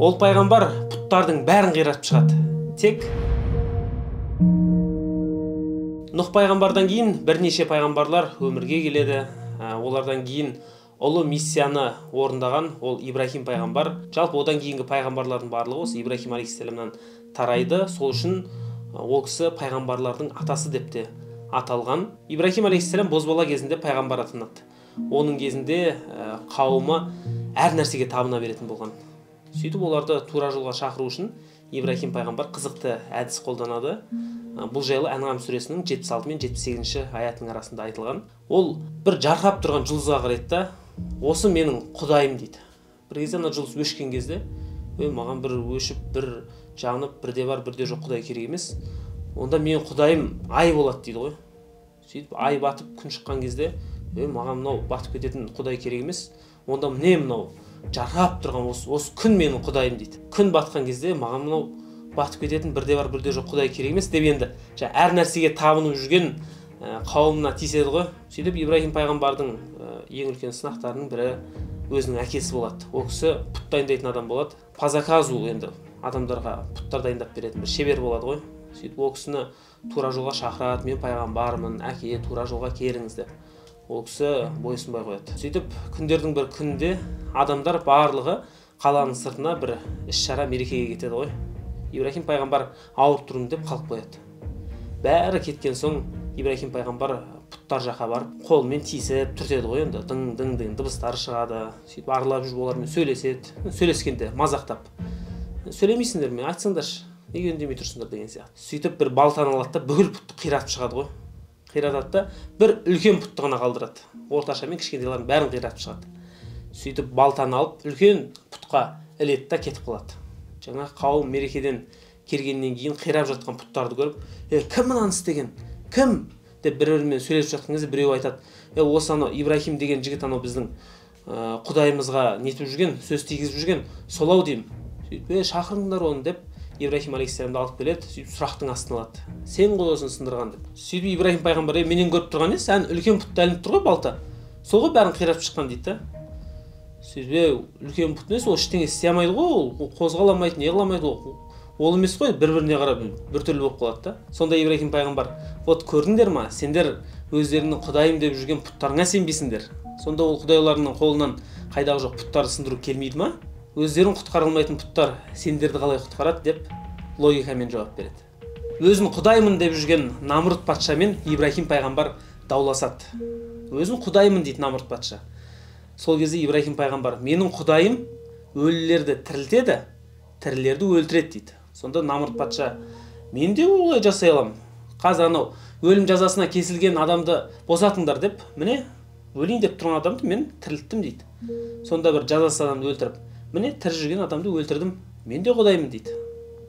Ол пайғамбар пұттардың бәрін қиратып шығады. Тек Нұх пайғамбардан кейін бірнеше пайғамбарлар өмірге келеді. Олардан кейін ұлы миссияны орындаған ол Ибрахим пайғамбар. Жалпы одан кейінгі пайғамбарлардың барлығы осы Ибрахим алейхиссаламнан тарайды. Сол үшін ол кісі пайғамбарлардың атасы деп те аталған. Ибрахим алейхиссалам бозбала кезінде пайғамбар атанады. Оның кезінде қауымы әр нәрсеге табына беретін болған. Сөйтіп оларды тура жолға шақыру үшін Ибрахим пайғамбар қызықты әдіс қолданады. Бұл жайлы Әнғам сүресінің 76 мен 78 аятының арасында айтылған. Ол бір жарқырап тұрған жұлдызға қарайды да, осы менің құдайым дейді. Бір кезде ана жұлдыз өшкен кезде, маған бір өшіп, бір жанып, бірде бар, бірде жоқ құдай керек емес. Онда менің құдайым ай болады дейді ғой. Сөйтіп ай батып күн шыққан кезде, маған мынау батып кететін құдай керек емес. Онда міне мынау жарқырап тұрған осы күн менің құдайым дейді. Күн батқан кезде маған мынау батып кететін бірде бар, бірде жоқ құдай керек емес деп енді әр нәрсеге табынып жүрген қауымына тиіседі ғой. Сөйтіп Ибрахим пайғамбардың ең үлкен сынақтарының бірі өзінің әкесі болады. Ол кісі пұт дайындайтын адам болады. Пазаказу, енді адамдарға пұттар дайындап беретін бір шебер болады ғой. Сөйтіп ол кісіні тура жолға шақырады, мен пайғамбармын, әке тура жолға келіңіз деп. Ол кісі бойсынбай қояды. Сөйтіп күндердің бір күнінде адамдар барлығы қаланың сыртына бір іс-шара мерекеге кетеді ғой. Ибрахим пайғамбар ауырып тұрмын деп қалып қояды. Бәрі кеткен соң Ибрахим пайғамбар пұттар жаққа барып, қолымен тиісіп түртеді ғой, енді дың дыбыстары шығады. Сөйтіп аралап жүріп олармен сөйлеседі. Сөйлескенде мазақтап. Сөйлемейсіңдер ме? Айтсаңдаршы, неге үндемей тұрсыңдар деген сияқты. Сөйтіп бір балтаны алады да бүкіл пұтты қиратып шығады ғой. Қиратады да бір үлкен пұтты ғана қалдырады. Орташа мен кішкентайлардың бәрін қиратып шығады. Сөйтіп балтаны алып үлкен пұтқа іледі да кетіп қалады. Жаңа қауым мерекеден келгеннен кейін қирап жатқан пұттарды көріп, кім мынаны істеген? Кім? Деп бір-бірімен сөйлесіп жатқан кезде біреу айтады, осы анау Ибрахим деген жігіт анау біздің құдайымызға нетіп жүрген, сөз тигізіп жүрген, солау деймін. Сөйтіп, шақырыңдар оны деп Ибрахим алейхиссаламды алып келеді, сөйтіп сұрақтың астына алады. Сен ғой осыны сындырған деп. Сөйтіп Ибрахим пайғамбар, менен көріп тұрған не? Сән үлкен пұтты ілініп тұр ғой балта. Сол ғой бәрін қиратып шыққан дейді. Сөйтіп, үлкен пұт несі, ол ештеңе істей алмайды ғой, ол қозғаламайды, не қыламайды ол. Ол емес қой, бір-біріне қарап біртүрлі болып қалады да. Сонда Ибрахим пайғамбар, вот көрдіңдер ма, сендер өздерінің құдайым деп жүрген пұттарыңа сенбейсіңдер. Сонда ол құдайларының қолынан қайдағы жоқ пұттарды сындыру келмейді ма? Өздерін құтқара алмайтын пұттар сендерді қалай құтқарады деп логикамен жауап береді. Өзін құдаймын деп жүрген Намрут патшамен Ибрахим пайғамбар дауласады. Өзін құдаймын дейді Намрут патша. Сол кезде Ибрахим пайғамбар, менің құдайым өлілерді тірілтеді, тірілерді өлтіреді дейді. Сонда Намрут патша, мен де олай жасай аламын. Қазір анау өлім жазасына кесілген адамды босатыңдар деп, міне өлейін деп тұрған адамды мен тірілттім дейді. Сонда бір жазасыз адамды өлтіріп, міне тірі жүрген адамды өлтірдім, мен де құдаймын дейді.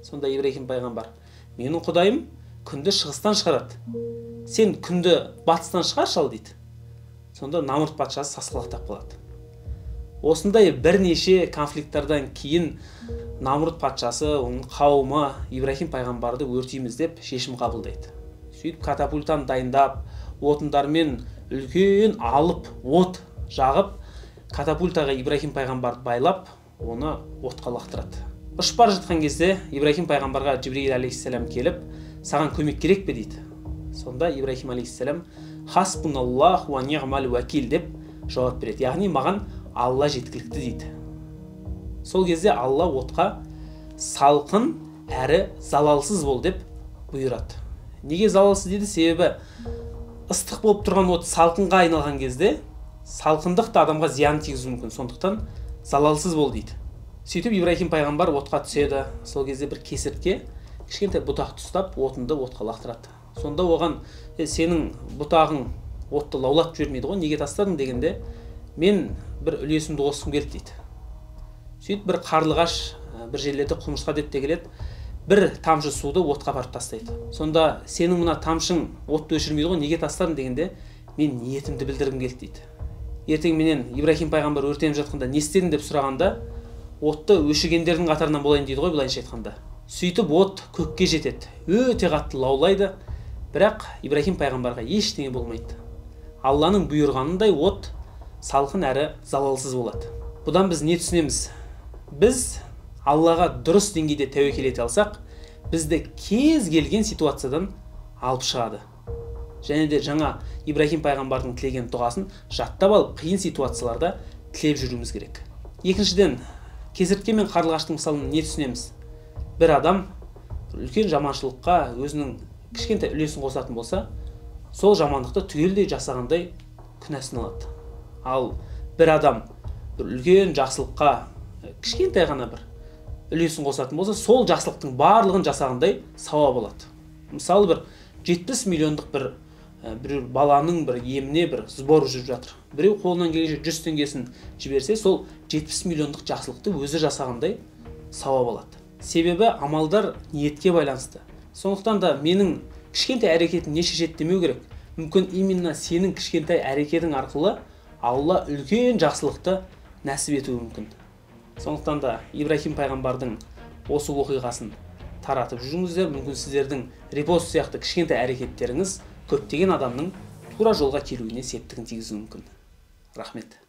Сонда Ибрахим пайғамбар, менің құдайым күнді шығыстан шығарады, сен күнді батыстан шығаршы ал дейді. Сонда Намрут патшасы сасқалақтап қалады. Осындай бірнеше конфликттардан кейін Намрут патшасы, оның қауымы Ибрахим пайғамбарды өртейміз деп шешім қабылдайды. Сөйтіп катапультаны дайындап, отындармен үлкен алып от жағып, катапультаға Ибрахим пайғамбарды байлап, оны отқа лақтырады. Ұшып бара жатқан кезде Ибрахим пайғамбарға Жибрил алейхиссалам келіп, саған көмек керек пе дейді. Сонда Ибрахим алейхиссалам хасбуналлах ва ниъмал уәкил деп жауап береді. Яғни маған Алла жеткілікті дейді. Сол кезде Алла отқа салқын әрі залалсыз бол деп бұйырады. Неге залалсыз дейді? Себебі ыстық болып тұрған от салқынға айналған кезде салқындық та адамға зиян тигізуі мүмкін. Сондықтан залалсыз бол дейді. Сөйтіп Ибрахим пайғамбар отқа түседі. Сол кезде бір кесіртке кішкентай бұтақты ұстап отынды отқа лақтырады. Сонда оған сенің бұтағың отты лаулатып жібермейді ғой, неге тастадың дегенде, мен бір үлесімді қосқым келді дейді. Сөйтіп бір қарлығаш бір жерлерде құмырсқа деп те келеді, бір тамшы суды отқа апарып тастайды. Сонда сенің мына тамшың отты өшірмейді ғой, неге тастадың дегенде, мен ниетімді білдіргім келді дейді. Ертең менен Ибрахим пайғамбар өртеніп жатқанда не істедің деп сұрағанда, отты өшігендердің қатарынан болайын дейді ғой, былайша айтқанда. Сөйтіп от көкке жетеді, өте қатты лаулайды, бірақ Ибрахим пайғамбарға ештеңе болмайды. Алланың бұйырғанындай от салқын әрі залалсыз болады. Бұдан біз не түсінеміз? Біз Аллаға дұрыс деңгейде тәуекел ете алсақ, бізді кез келген ситуациядан алып шығады. Және де жаңа Ибрахим пайғамбардың тілеген дұғасын жаттап алып, қиын ситуацияларда тілеп жүруіміз керек. Екіншіден, кесіртке мен қарлығаштың мысалын не түсінеміз? Бір адам үлкен жаманшылыққа өзінің кішкентай үлесін қосатын болса, сол жамандықты түгелдей жасағандай күнәсін алады. Ал бір адам бір үлкен жақсылыққа кішкентай ғана бір үлесін қосатын болса, сол жақсылықтың барлығын жасағандай сауап алады. Мысалы, бір 70 миллиондық бір баланың бір еміне бір сбор жүріп жатыр. Біреу қолынан келгенше 100 теңгесін жіберсе, сол 70 миллиондық жақсылықты өзі жасағандай сауап алады. Себебі амалдар ниетке байланысты. Сондықтан да менің кішкентай әрекетім не шешеді демеу керек. Мүмкін именно сенің кішкентай әрекетің арқылы Алла үлкен жақсылықты нәсіп етуі мүмкін. Сондықтан да Ибрахим пайғамбардың осы оқиғасын таратып жүріңіздер. Мүмкін сіздердің репост сияқты кішкентай әрекеттеріңіз көптеген адамның тура жолға келуіне септігін тигізуі мүмкін. Рахмет.